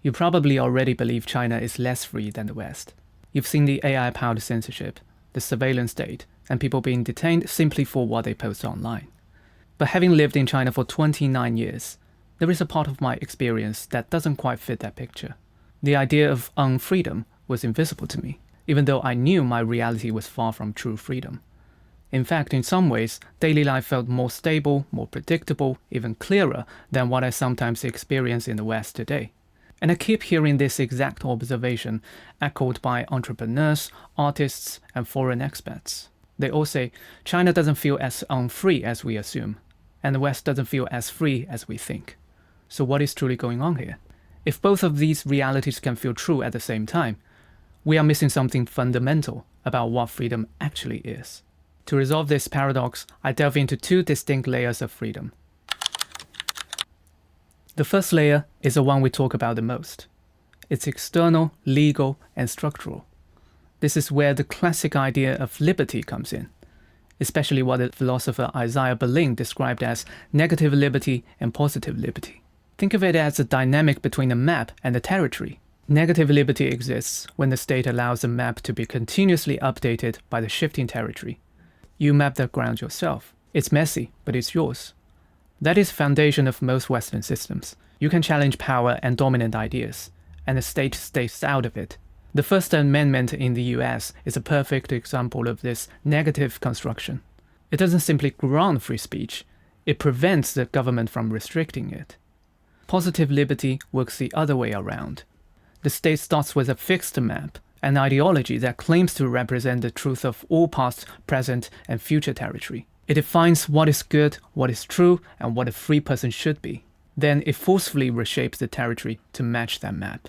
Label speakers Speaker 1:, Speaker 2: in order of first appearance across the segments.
Speaker 1: You probably already believe China is less free than the West. You've seen the AI-powered censorship, the surveillance state, and people being detained simply for what they post online. But having lived in China for 29 years, there is a part of my experience that doesn't quite fit that picture. The idea of unfreedom was invisible to me, even though I knew my reality was far from true freedom. In fact, in some ways, daily life felt more stable, more predictable, even clearer than what I sometimes experience in the West today. And I keep hearing this exact observation echoed by entrepreneurs, artists, and foreign expats. They all say, China doesn't feel as unfree as we assume, and the West doesn't feel as free as we think. So what is truly going on here? If both of these realities can feel true at the same time, we are missing something fundamental about what freedom actually is. To resolve this paradox, I delve into two distinct layers of freedom. The first layer is the one we talk about the most. It's external, legal, and structural. This is where the classic idea of liberty comes in, especially what the philosopher Isaiah Berlin described as negative liberty and positive liberty. Think of it as a dynamic between a map and a territory. Negative liberty exists when the state allows a map to be continuously updated by the shifting territory. You map the ground yourself. It's messy, but it's yours. That is the foundation of most Western systems. You can challenge power and dominant ideas, and the state stays out of it. The First Amendment in the US is a perfect example of this negative construction. It doesn't simply grant free speech, it prevents the government from restricting it. Positive liberty works the other way around. The state starts with a fixed map, an ideology that claims to represent the truth of all past, present, and future territory. It defines what is good, what is true, and what a free person should be. Then it forcefully reshapes the territory to match that map.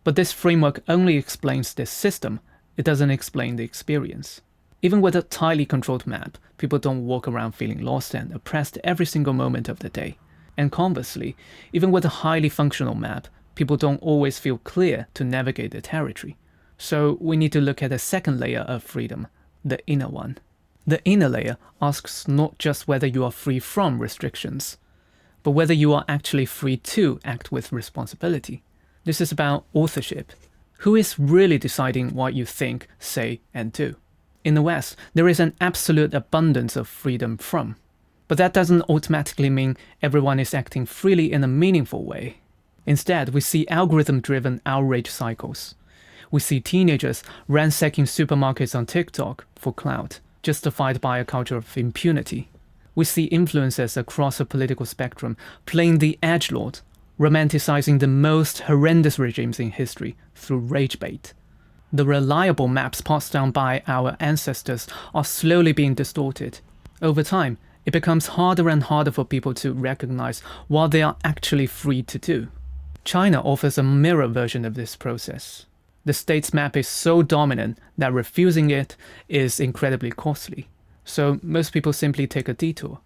Speaker 1: But this framework only explains this system, it doesn't explain the experience. Even with a tightly controlled map, people don't walk around feeling lost and oppressed every single moment of the day. And conversely, even with a highly functional map, people don't always feel clear to navigate the territory. So we need to look at a second layer of freedom, the inner one. The inner layer asks not just whether you are free from restrictions, but whether you are actually free to act with responsibility. This is about authorship. Who is really deciding what you think, say, and do? In the West, there is an absolute abundance of freedom from. But that doesn't automatically mean everyone is acting freely in a meaningful way. Instead, we see algorithm-driven outrage cycles. We see teenagers ransacking supermarkets on TikTok for clout, justified by a culture of impunity. We see influencers across the political spectrum playing the edgelord, romanticizing the most horrendous regimes in history through rage bait. The reliable maps passed down by our ancestors are slowly being distorted. Over time, it becomes harder and harder for people to recognize what they are actually free to do. China offers a mirror version of this process. The state's map is so dominant that refusing it is incredibly costly. So most people simply take a detour.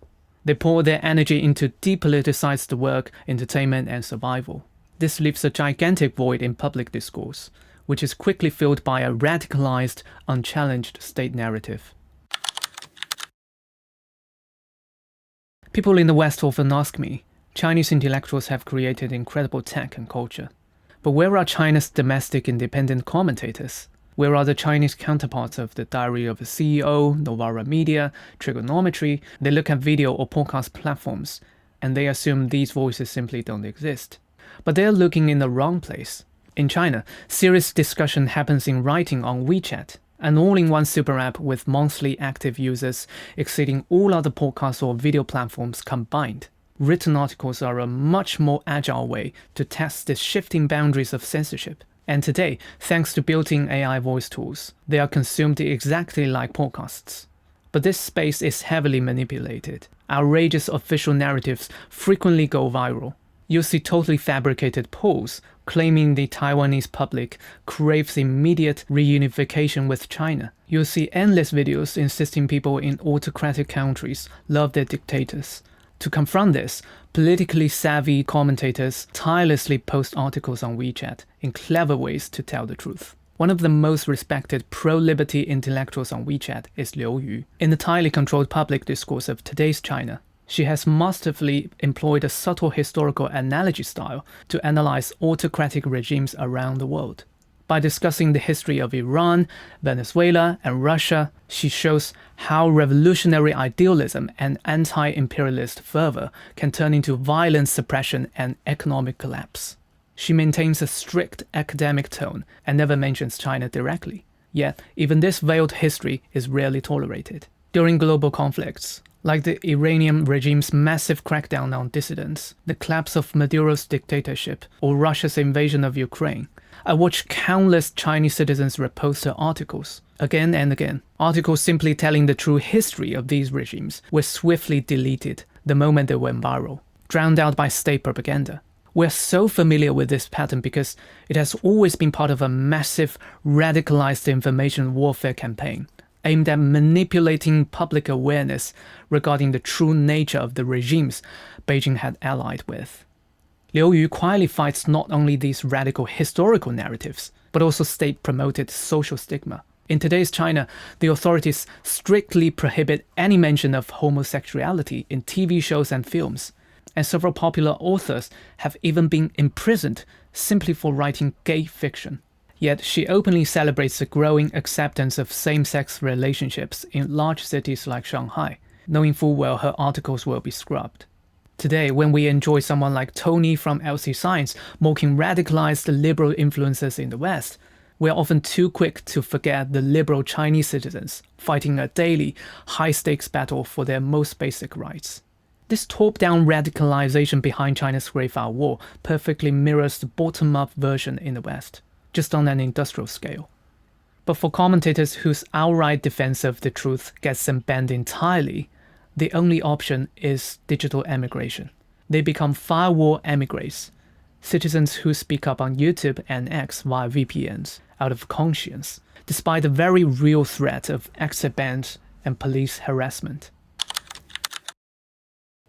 Speaker 1: They pour their energy into depoliticized work, entertainment, and survival. This leaves a gigantic void in public discourse, which is quickly filled by a radicalized, unchallenged state narrative. People in the West often ask me, Chinese intellectuals have created incredible tech and culture. But where are China's domestic independent commentators? Where are the Chinese counterparts of the Diary of a CEO, Novara Media, Trigonometry? They look at video or podcast platforms, and they assume these voices simply don't exist. But they're looking in the wrong place. In China, serious discussion happens in writing on WeChat, an all-in-one super app with monthly active users exceeding all other podcasts or video platforms combined. Written articles are a much more agile way to test the shifting boundaries of censorship. And today, thanks to built-in AI voice tools, they are consumed exactly like podcasts. But this space is heavily manipulated. Outrageous official narratives frequently go viral. You'll see totally fabricated polls claiming the Taiwanese public craves immediate reunification with China. You'll see endless videos insisting people in autocratic countries love their dictators. To confront this, politically savvy commentators tirelessly post articles on WeChat in clever ways to tell the truth. One of the most respected pro-liberty intellectuals on WeChat is Liu Yu. In the tightly controlled public discourse of today's China, she has masterfully employed a subtle historical analogy style to analyze autocratic regimes around the world. By discussing the history of Iran, Venezuela, and Russia, she shows how revolutionary idealism and anti-imperialist fervor can turn into violent suppression and economic collapse. She maintains a strict academic tone and never mentions China directly. Yet, even this veiled history is rarely tolerated. During global conflicts, like the Iranian regime's massive crackdown on dissidents, the collapse of Maduro's dictatorship, or Russia's invasion of Ukraine, I watched countless Chinese citizens repost her articles. Again and again, articles simply telling the true history of these regimes were swiftly deleted the moment they went viral, drowned out by state propaganda. We're so familiar with this pattern because it has always been part of a massive radicalized information warfare campaign aimed at manipulating public awareness regarding the true nature of the regimes Beijing had allied with. Liu Yu quietly fights not only these radical historical narratives, but also state-promoted social stigma. In today's China, the authorities strictly prohibit any mention of homosexuality in TV shows and films, and several popular authors have even been imprisoned simply for writing gay fiction. Yet she openly celebrates the growing acceptance of same-sex relationships in large cities like Shanghai, knowing full well her articles will be scrubbed. Today, when we enjoy someone like Tony from LC Science mocking radicalized liberal influences in the West, we are often too quick to forget the liberal Chinese citizens fighting a daily, high-stakes battle for their most basic rights. This top-down radicalization behind China's Great Fire War perfectly mirrors the bottom-up version in the West, just on an industrial scale. But for commentators whose outright defense of the truth gets them banned entirely, the only option is digital emigration. They become firewall emigres, citizens who speak up on YouTube and X via VPNs out of conscience, despite the very real threat of exit bans and police harassment.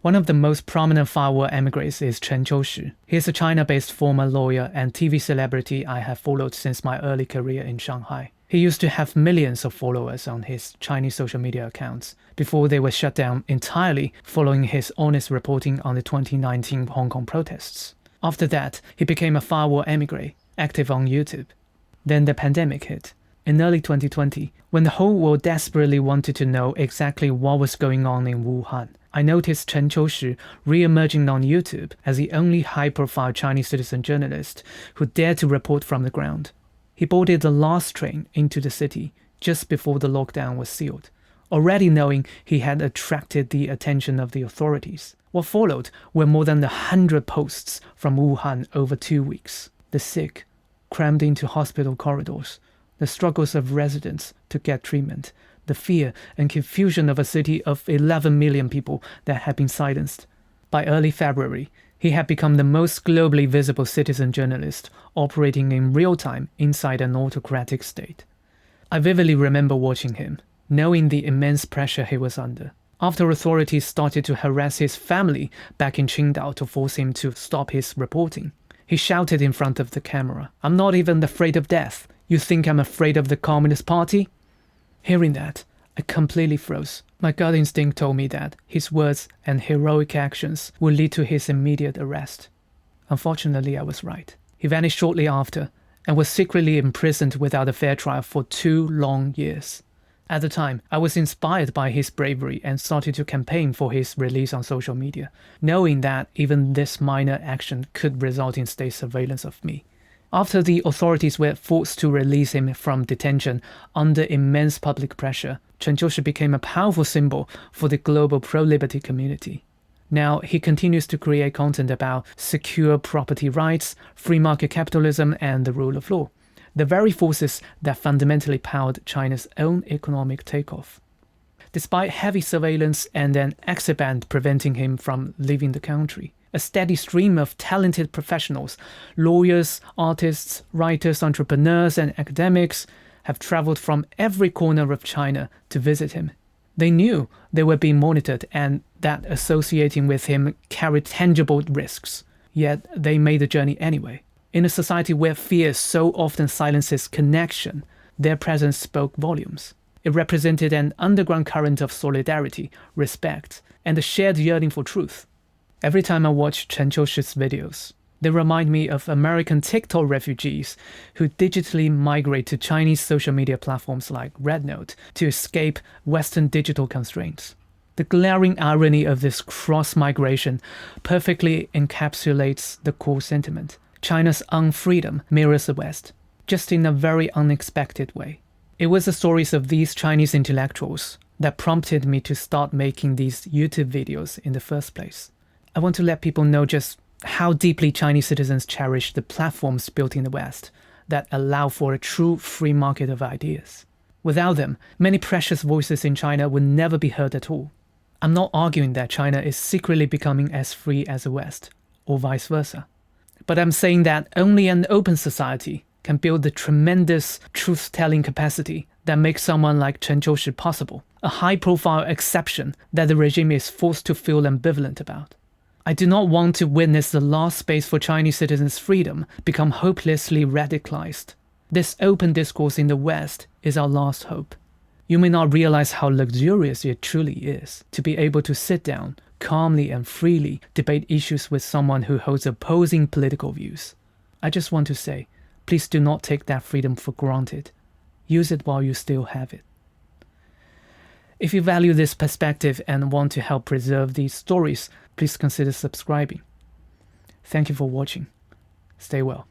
Speaker 1: One of the most prominent firewall emigres is Chen Qiushi. He is a China-based former lawyer and TV celebrity I have followed since my early career in Shanghai. He used to have millions of followers on his Chinese social media accounts before they were shut down entirely following his honest reporting on the 2019 Hong Kong protests. After that, he became a firewall emigre, active on YouTube. Then the pandemic hit. In early 2020, when the whole world desperately wanted to know exactly what was going on in Wuhan, I noticed Chen Qiushi re-emerging on YouTube as the only high-profile Chinese citizen journalist who dared to report from the ground. He boarded the last train into the city just before the lockdown was sealed, already knowing he had attracted the attention of the authorities. What followed were more than 100 posts from Wuhan over 2 weeks. The sick, crammed into hospital corridors, the struggles of residents to get treatment, the fear and confusion of a city of 11 million people that had been silenced. By early February, he had become the most globally visible citizen journalist operating in real time inside an autocratic state. I vividly remember watching him, knowing the immense pressure he was under. After authorities started to harass his family back in Qingdao to force him to stop his reporting, he shouted in front of the camera, "I'm not even afraid of death. You think I'm afraid of the Communist Party?" Hearing that, I completely froze. My gut instinct told me that his words and heroic actions would lead to his immediate arrest. Unfortunately, I was right. He vanished shortly after and was secretly imprisoned without a fair trial for 2 long years. At the time, I was inspired by his bravery and started to campaign for his release on social media, knowing that even this minor action could result in state surveillance of me. After the authorities were forced to release him from detention under immense public pressure, Chen Qiushi became a powerful symbol for the global pro-liberty community. Now, he continues to create content about secure property rights, free market capitalism, and the rule of law, the very forces that fundamentally powered China's own economic takeoff. Despite heavy surveillance and an exit ban preventing him from leaving the country, a steady stream of talented professionals, lawyers, artists, writers, entrepreneurs, and academics have traveled from every corner of China to visit him. They knew they were being monitored and that associating with him carried tangible risks, yet they made the journey anyway. In a society where fear so often silences connection, their presence spoke volumes. It represented an underground current of solidarity, respect, and a shared yearning for truth. Every time I watch Chen Qiushi's videos, they remind me of American TikTok refugees who digitally migrate to Chinese social media platforms like RedNote to escape Western digital constraints. The glaring irony of this cross-migration perfectly encapsulates the core sentiment. China's unfreedom mirrors the West, just in a very unexpected way. It was the stories of these Chinese intellectuals that prompted me to start making these YouTube videos in the first place. I want to let people know just how deeply Chinese citizens cherish the platforms built in the West that allow for a true free market of ideas. Without them, many precious voices in China would never be heard at all. I'm not arguing that China is secretly becoming as free as the West, or vice versa. But I'm saying that only an open society can build the tremendous truth-telling capacity that makes someone like Chen Qiushi possible, a high-profile exception that the regime is forced to feel ambivalent about. I do not want to witness the last space for Chinese citizens' freedom become hopelessly radicalized. This open discourse in the West is our last hope. You may not realize how luxurious it truly is to be able to sit down, calmly and freely debate issues with someone who holds opposing political views. I just want to say, please do not take that freedom for granted. Use it while you still have it. If you value this perspective and want to help preserve these stories, please consider subscribing. Thank you for watching. Stay well.